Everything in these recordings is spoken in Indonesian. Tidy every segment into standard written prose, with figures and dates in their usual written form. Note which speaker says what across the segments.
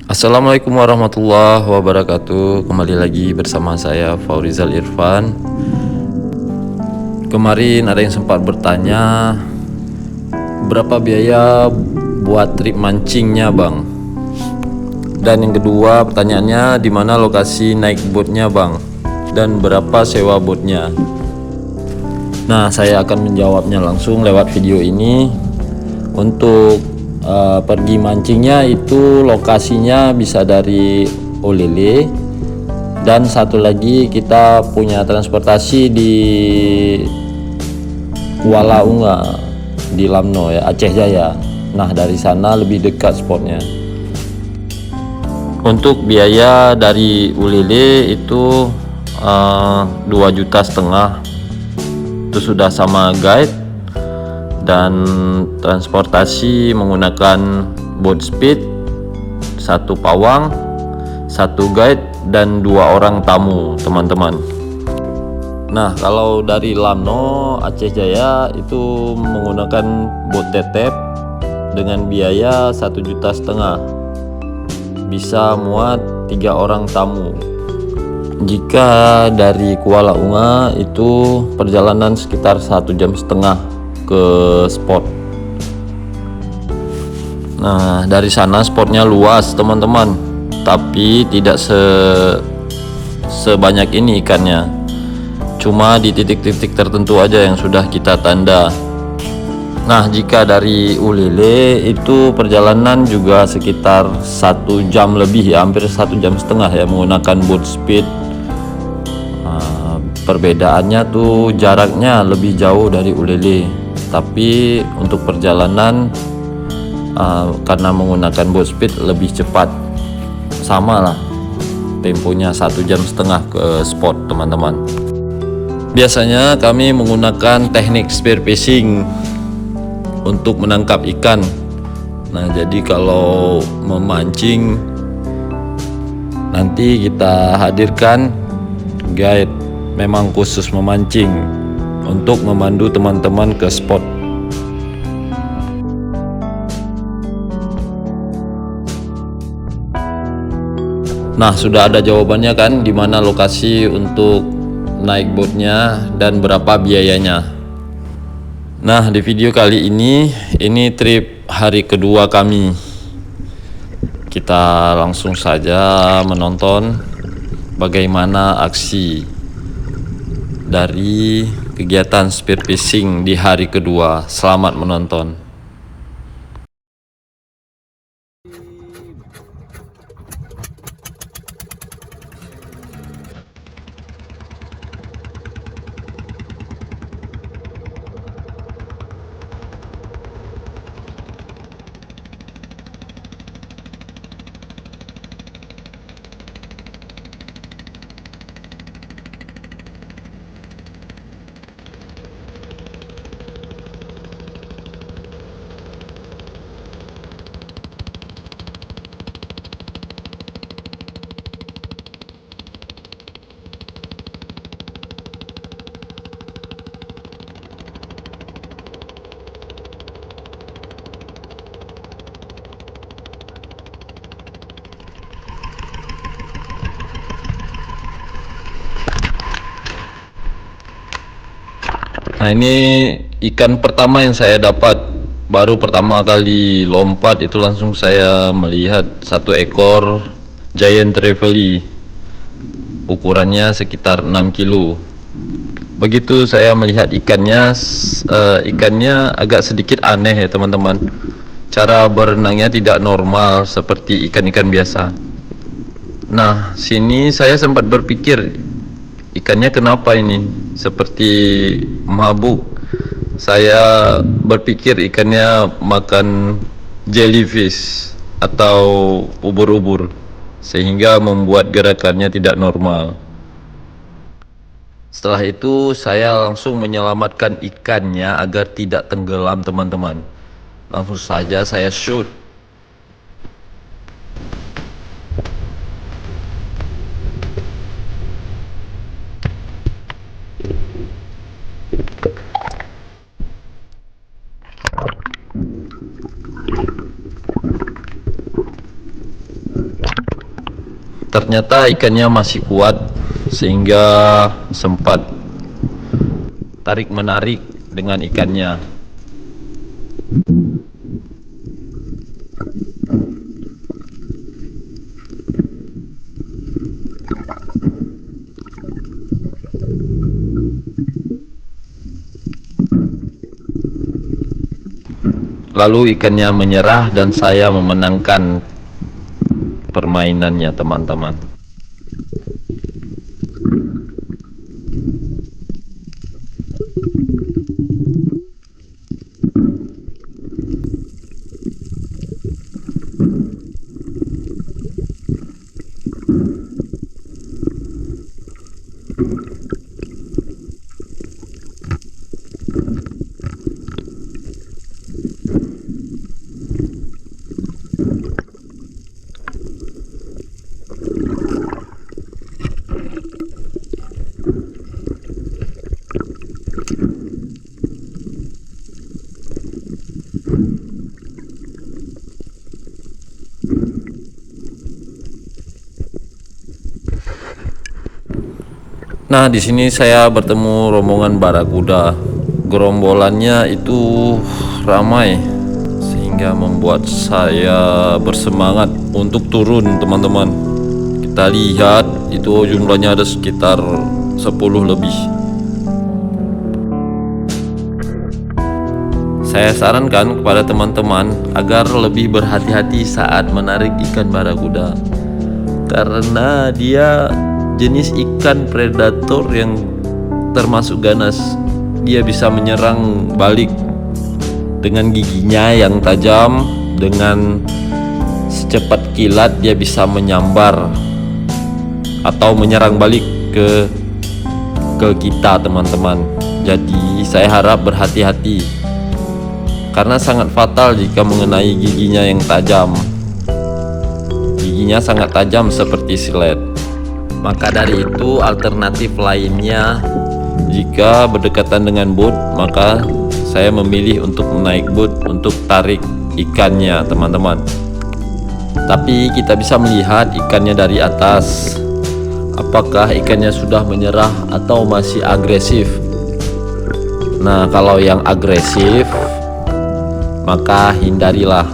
Speaker 1: Assalamualaikum warahmatullahi wabarakatuh. Kembali lagi bersama saya Faurizal Irfan. Kemarin ada yang sempat bertanya berapa biaya buat trip mancingnya, Bang. Dan yang kedua pertanyaannya, di mana lokasi naik boatnya, Bang, dan berapa sewa boatnya. Nah, saya akan menjawabnya langsung lewat video ini. Untuk pergi mancingnya itu lokasinya bisa dari Olele, dan satu lagi kita punya transportasi di Kuala Unga di Lamno ya, Aceh Jaya. Nah, dari sana lebih dekat spotnya. Untuk biaya dari Ulele itu 2,5 juta, itu sudah sama guide dan transportasi menggunakan boat speed, satu pawang, satu guide, dan 2 orang tamu, teman-teman. Nah, kalau dari Lamno Aceh Jaya itu menggunakan boat tetep dengan biaya 1,5 juta, bisa muat 3 orang tamu. Jika dari Kuala Unga itu perjalanan sekitar 1,5 jam ke spot. Nah, dari sana spotnya luas, teman-teman, tapi tidak sebanyak ini ikannya. Cuma di titik-titik tertentu aja yang sudah kita tanda. Nah, jika dari Ulele itu perjalanan juga sekitar 1 jam lebih ya, hampir 1,5 jam ya, menggunakan boat speed. Perbedaannya tuh jaraknya lebih jauh dari Ulele, tapi untuk perjalanan karena menggunakan boat speed lebih cepat, sama lah temponya 1,5 jam ke spot, teman-teman. Biasanya kami menggunakan teknik spear fishing untuk menangkap ikan. Nah, jadi kalau memancing nanti kita hadirkan guide memang khusus memancing untuk memandu teman-teman ke spot. Nah, sudah ada jawabannya kan, di mana lokasi untuk naik boatnya dan berapa biayanya. Nah, di video kali ini trip hari kedua kami. Kita langsung saja menonton bagaimana aksi dari kegiatan spear fishing di hari kedua. Selamat menonton. Nah, ini ikan pertama yang saya dapat. Baru pertama kali lompat itu langsung saya melihat satu ekor giant trevally. Ukurannya sekitar 6 kilo. Begitu saya melihat ikannya agak sedikit aneh ya, teman-teman. Cara berenangnya tidak normal seperti ikan-ikan biasa. Nah, sini saya sempat berpikir, ikannya kenapa ini seperti mabuk. Saya berpikir ikannya makan jellyfish atau ubur-ubur, sehingga membuat gerakannya tidak normal. Setelah itu saya langsung menyelamatkan ikannya agar tidak tenggelam, teman-teman. Langsung saja saya shoot. Ternyata ikannya masih kuat sehingga sempat tarik menarik dengan ikannya. Lalu ikannya menyerah dan saya memenangkan permainannya, teman-teman. Nah, di sini saya bertemu rombongan barakuda. Gerombolannya itu ramai sehingga membuat saya bersemangat untuk turun, teman-teman. Kita lihat itu jumlahnya ada sekitar 10 lebih. Saya sarankan kepada teman-teman agar lebih berhati-hati saat menarik ikan barakuda, karena dia jenis ikan predator yang termasuk ganas. Dia bisa menyerang balik dengan giginya yang tajam. Dengan secepat kilat dia bisa menyambar atau menyerang balik ke kita, teman-teman. Jadi saya harap berhati-hati karena sangat fatal jika mengenai giginya yang tajam. Giginya sangat tajam seperti silet. Maka dari itu alternatif lainnya, jika berdekatan dengan bot, maka saya memilih untuk menaik bot untuk tarik ikannya, teman-teman. Tapi kita bisa melihat ikannya dari atas, apakah ikannya sudah menyerah atau masih agresif. Nah, kalau yang agresif maka hindarilah.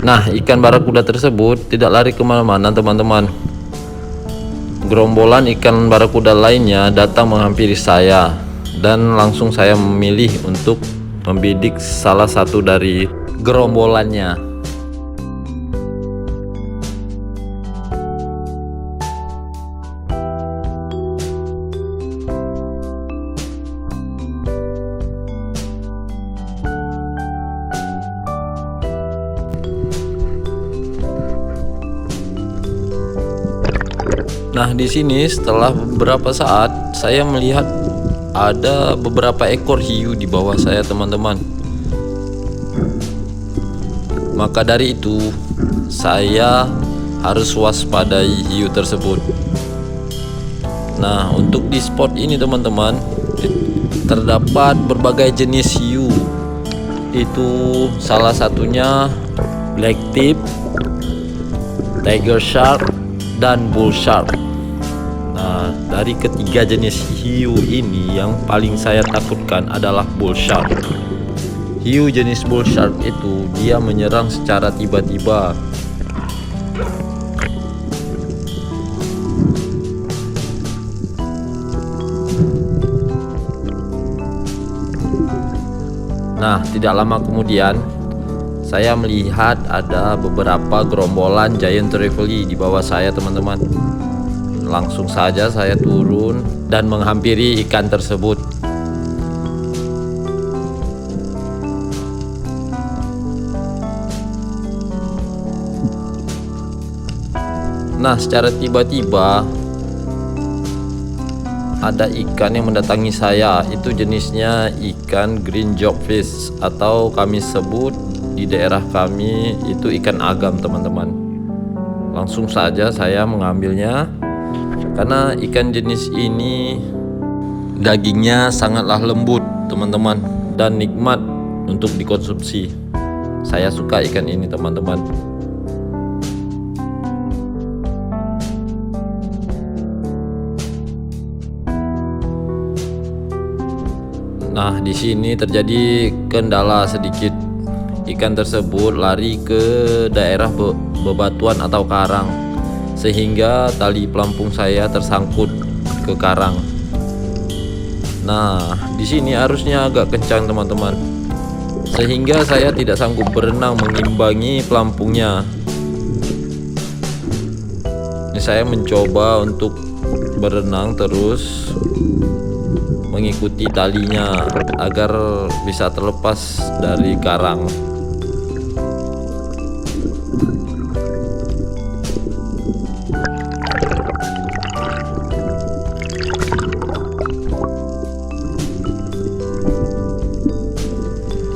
Speaker 1: Nah, ikan barakuda tersebut tidak lari kemana-mana, teman-teman. Gerombolan ikan barakuda lainnya datang menghampiri saya, dan langsung saya memilih untuk membidik salah satu dari gerombolannya. Nah, di sini setelah beberapa saat saya melihat ada beberapa ekor hiu di bawah saya, teman-teman. Maka dari itu saya harus waspadai hiu tersebut. Nah, untuk di spot ini, teman-teman, terdapat berbagai jenis hiu. Itu salah satunya black tip, tiger shark, dan bull shark. Nah, dari ketiga jenis hiu ini yang paling saya takutkan adalah bull shark. Hiu jenis bull shark itu dia menyerang secara tiba-tiba. Nah, tidak lama kemudian saya melihat ada beberapa gerombolan giant trevally di bawah saya, teman-teman. Langsung saja saya turun dan menghampiri ikan tersebut. Nah, secara tiba-tiba ada ikan yang mendatangi saya. Itu jenisnya ikan green jobfish, atau kami sebut di daerah kami itu ikan agam, teman-teman. Langsung saja saya mengambilnya karena ikan jenis ini dagingnya sangatlah lembut, teman-teman, dan nikmat untuk dikonsumsi. Saya suka ikan ini, teman-teman. Nah, di sini terjadi kendala sedikit. Ikan tersebut lari ke daerah bebatuan atau karang, sehingga tali pelampung saya tersangkut ke karang. Nah, di sini arusnya agak kencang, teman-teman, sehingga saya tidak sanggup berenang mengimbangi pelampungnya. Ini saya mencoba untuk berenang terus mengikuti talinya agar bisa terlepas dari karang.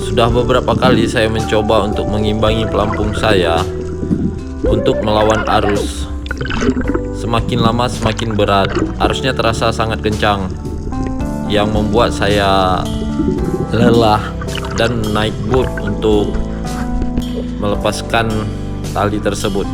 Speaker 1: Sudah beberapa kali saya mencoba untuk mengimbangi pelampung saya untuk melawan arus. Semakin lama semakin berat, arusnya terasa sangat kencang, yang membuat saya lelah dan naik boot untuk melepaskan tali tersebut.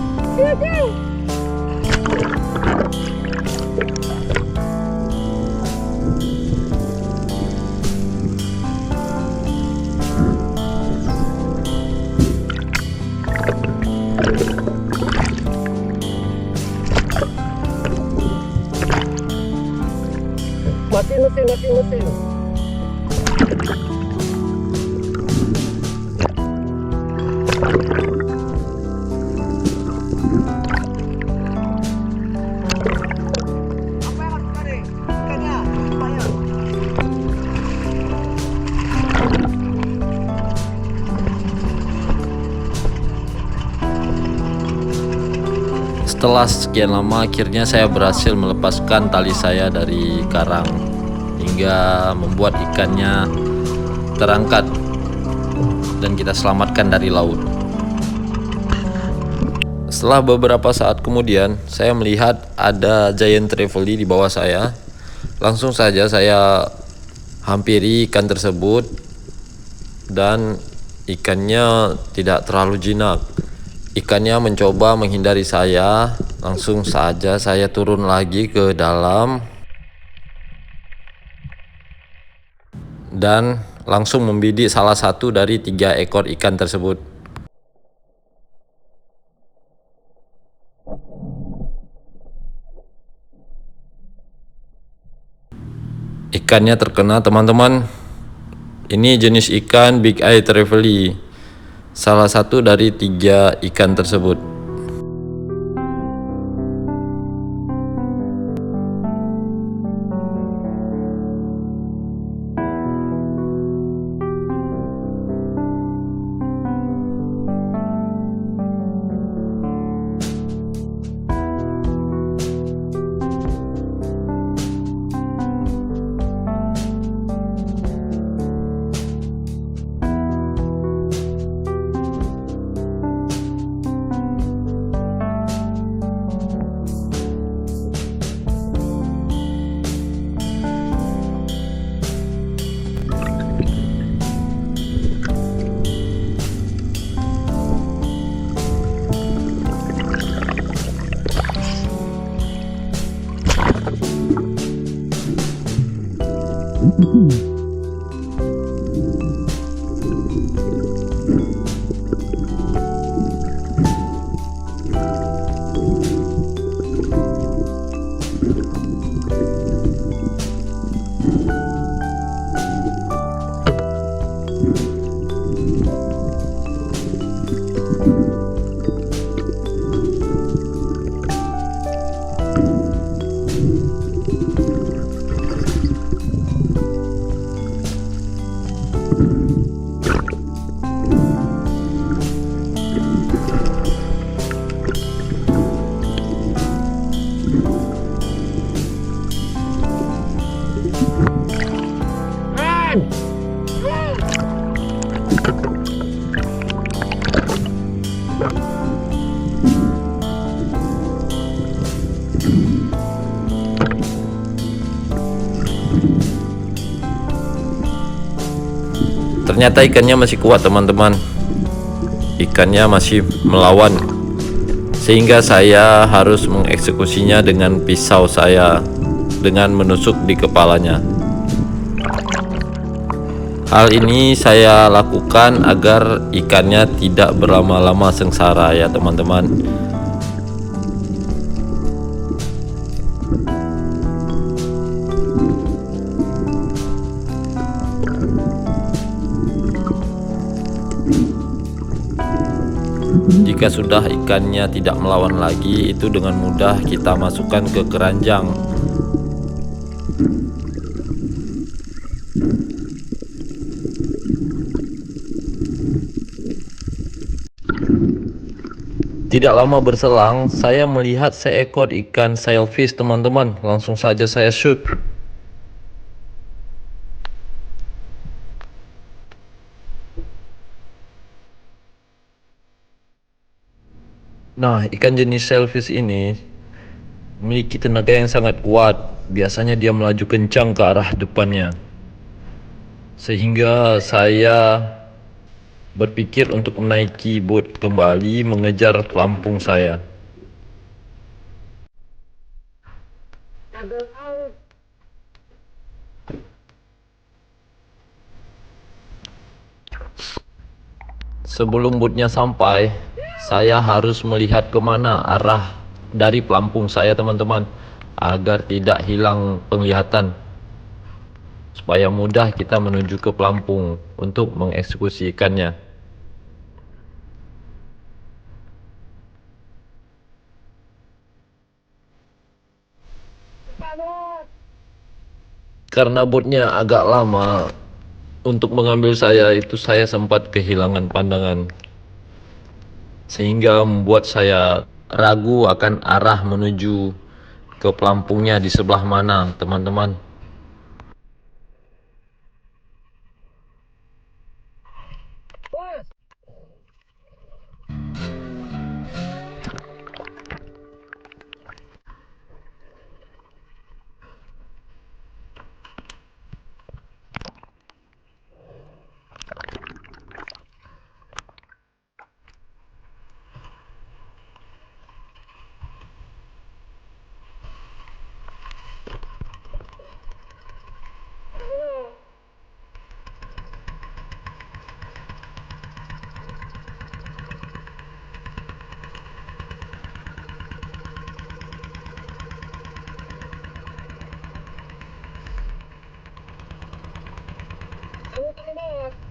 Speaker 2: Mati mesin.
Speaker 1: Setelah sekian lama, akhirnya saya berhasil melepaskan tali saya dari karang hingga membuat ikannya terangkat dan kita selamatkan dari laut. Setelah beberapa saat kemudian, saya melihat ada giant trevally di bawah saya. Langsung saja saya hampiri ikan tersebut dan ikannya tidak terlalu jinak. Ikannya mencoba menghindari saya. Langsung saja saya turun lagi ke dalam dan langsung membidik salah satu dari 3 ekor ikan tersebut. Ikannya terkena, teman-teman. Ini jenis ikan big eye trevally, salah satu dari 3 ikan tersebut. Ternyata ikannya masih kuat teman-teman. Ikannya masih melawan, sehingga saya harus mengeksekusinya dengan pisau saya dengan menusuk di kepalanya. Hal ini saya lakukan agar ikannya tidak berlama-lama sengsara ya teman-teman. Jika sudah ikannya tidak melawan lagi, itu dengan mudah kita masukkan ke keranjang. Tidak lama berselang, saya melihat seekor ikan sailfish teman-teman. Langsung saja saya shoot. Nah, ikan jenis sailfish ini memiliki tenaga yang sangat kuat. Biasanya dia melaju kencang ke arah depannya, sehingga saya berpikir untuk menaiki boot kembali mengejar pelampung saya. Sebelum bootnya sampai, saya harus melihat kemana arah dari pelampung saya teman-teman, agar tidak hilang penglihatan, supaya mudah kita menuju ke pelampung untuk mengeksekusi ikannya. Karena bootnya agak lama untuk mengambil saya, itu saya sempat kehilangan pandangan, sehingga membuat saya ragu akan arah menuju ke pelampungnya di sebelah mana teman-teman.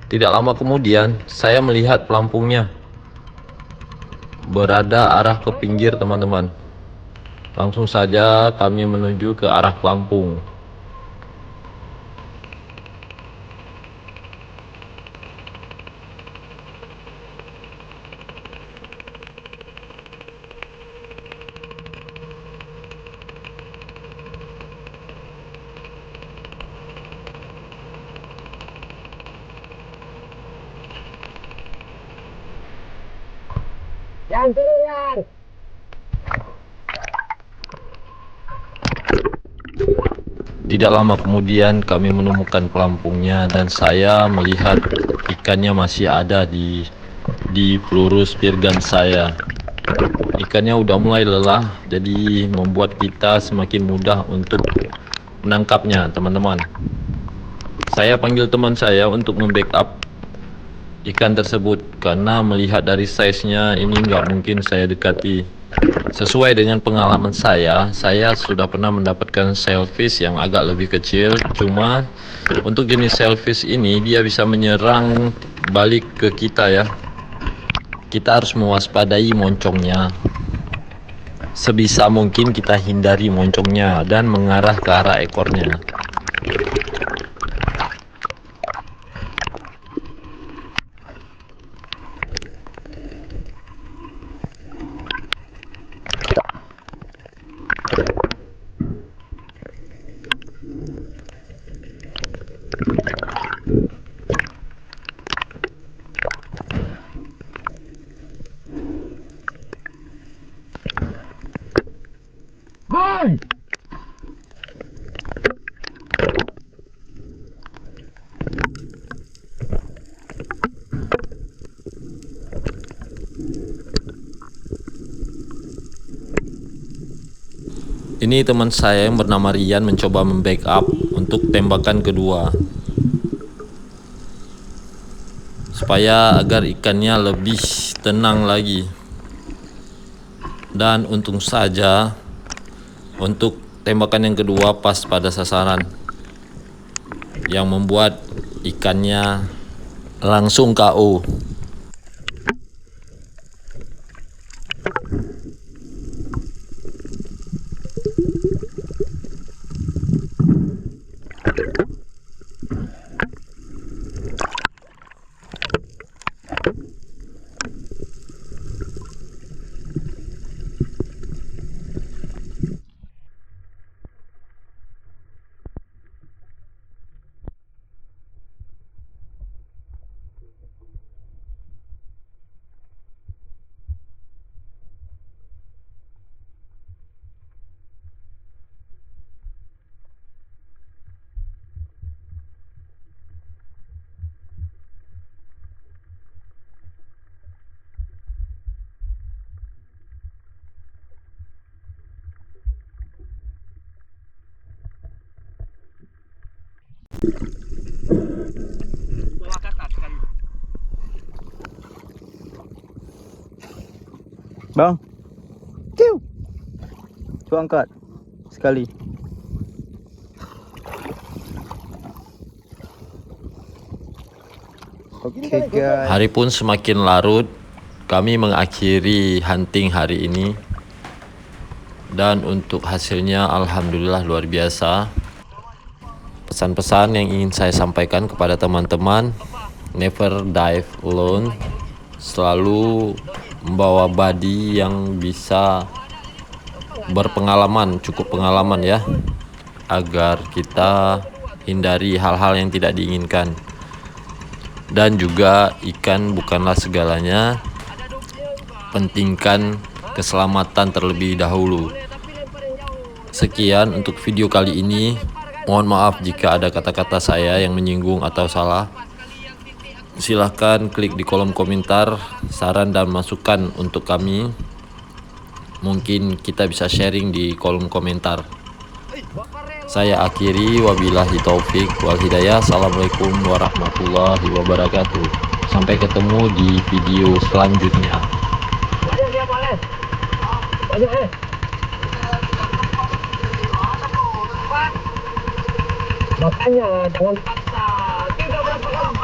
Speaker 1: Tidak lama kemudian, saya melihat pelampungnya berada arah ke pinggir teman-teman. Langsung saja kami menuju ke arah pelampung.
Speaker 2: Jangan turun.
Speaker 1: Tidak lama kemudian kami menemukan pelampungnya, dan saya melihat ikannya masih ada di peluru spear gun saya. Ikannya udah mulai lelah, jadi membuat kita semakin mudah untuk menangkapnya teman-teman. Saya panggil teman saya untuk membackup ikan tersebut karena melihat dari size-nya ini nggak mungkin saya dekati. Sesuai dengan pengalaman saya sudah pernah mendapatkan shellfish yang agak lebih kecil. Cuma untuk jenis shellfish ini dia bisa menyerang balik ke kita ya. Kita harus mewaspadai moncongnya. Sebisa mungkin kita hindari moncongnya dan mengarah ke arah ekornya. Ini teman saya yang bernama Rian mencoba membackup untuk tembakan kedua, supaya agar ikannya lebih tenang lagi. Dan untung saja untuk tembakan yang kedua pas pada sasaran, yang membuat ikannya langsung KO.
Speaker 3: Bang, ciu, coba angkat sekali. Oke guys.
Speaker 1: Hari pun semakin larut, kami mengakhiri hunting hari ini. Dan untuk hasilnya alhamdulillah luar biasa. Pesan-pesan yang ingin saya sampaikan kepada teman-teman, never dive alone. Selalu membawa buddy yang bisa berpengalaman, cukup pengalaman ya, agar kita hindari hal-hal yang tidak diinginkan. Dan juga ikan bukanlah segalanya, pentingkan keselamatan terlebih dahulu. Sekian untuk video kali ini. Mohon maaf jika ada kata-kata saya yang menyinggung atau salah. Silahkan klik di kolom komentar saran dan masukan untuk kami. Mungkin kita bisa sharing di kolom komentar. Saya akhiri, wabillahi taufik wal hidayah. Assalamualaikum warahmatullahi wabarakatuh. Sampai ketemu di video selanjutnya.
Speaker 2: Makanya jangan paksa. Tidak berapa lama.